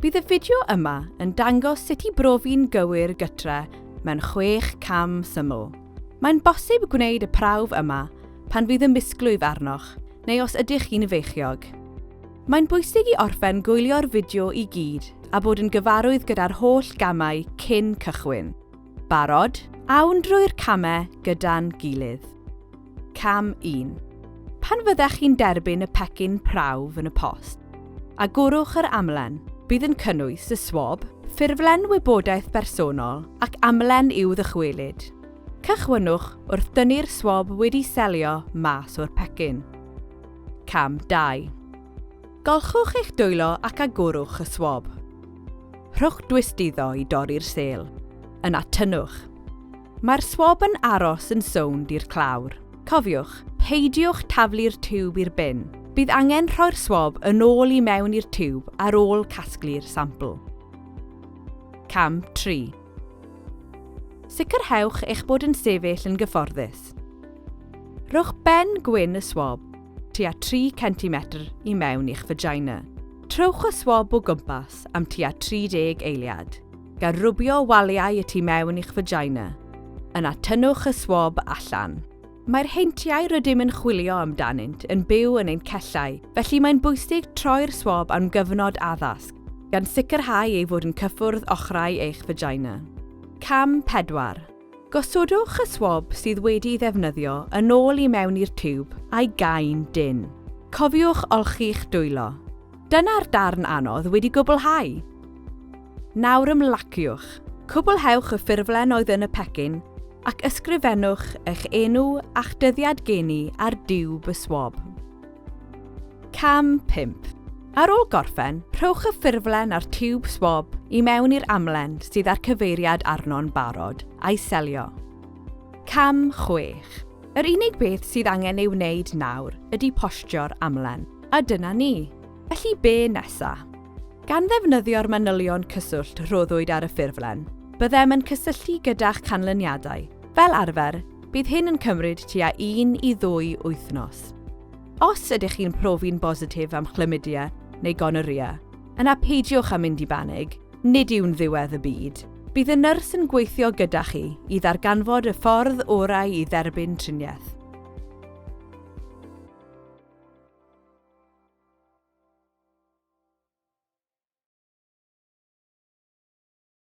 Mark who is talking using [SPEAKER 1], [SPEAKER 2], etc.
[SPEAKER 1] Bydd y fideo yma yn dangos sut i brofi'n gywir gytre mewn 6 cam syml. Mae'n bosib gwneud y prawf yma pan fydd y misglwyf arnoch, neu os ydych chi'n feichiog. Mae'n bwysig i orffen gwylio'r fideo i gyd a bod yn gyfarwydd gyda'r holl gamau cyn cychwyn. Barod? Awn drwy'r camau gyda'n gilydd. Cam 1. Pan fyddech chi'n derbyn y pecyn prawf yn y post, agorwch yr amlen. Bydd yn cynnwys y swab, ffurflen wybodaeth bersonol ac amlen i'w ddychwelyd. Cychwynnwch wrth dynnu'r swab wedi selio mas o'r pecyn. Cam 2. Golchwch eich dwylo ac agorwch y swab. Rhowch dwist iddo i dorri'r sêl. Yna tynnwch. Mae'r swab yn aros yn sownd i'r clawr. Cofiwch, peidiwch taflu'r tiwb i'r bin. Bydd angen rhoi'r swab yn ôl i mewn i'r tiwb ar ôl casglu'r sampl. Cam 3. Sicrhewch eich bod yn sefyll yn gyfforddus. Rhowch ben gwyn y swab tua 3 cm i mewn i'ch vagina. Trowch y swab o gwmpas am tua 30 eiliad, gan rwbio waliau y tu mewn i'ch vagina. Yna tynnwch y swab allan. Mae'r heintiau rydym yn chwilio amdanynt yn byw yn ein cellau, felly mae'n bwysig troi'r swab am gyfnod addasg, gan sicrhau ei fod yn cyffwrdd ochrau eich vagina. Cam 4. Gosodwch y swab sydd wedi'i ddefnyddio yn ôl i mewn i'r tiwb a'i gain dyn. Cofiwch olchi'ch dwylo. Dyna'r darn anodd wedi gwblhau. Nawr ymlaciwch. Cwblhewch y ffurflen oedd yn y pecyn ac ysgrifennwch eich enw a'ch dyddiad geni ar diwb y swab. Cam 5. Ar ôl gorffen, rhowch y ffurflen ar tiwb swab i mewn i'r amlen sydd ar cyfeiriad arno'n barod a'i selio. Cam 6. Yr unig beth sydd angen ei wneud nawr ydy postio'r amlen. A dyna ni. Felly be nesa? Gan ddefnyddio'r manylion cyswllt rhoddwyd ar y ffurflen, byddem yn cysylltu gyda'ch canlyniadau. Fel arfer, bydd hyn yn cymryd tua 1 i 2 wythnos. Os ydych chi'n profi'n bositif am chlamydia neu gonorrhea, yna peidiwch am mynd i banig, nid yw'n ddiwedd y byd. Bydd y nyrs yn gweithio gyda chi i ddarganfod y ffordd orau i dderbyn triniaeth.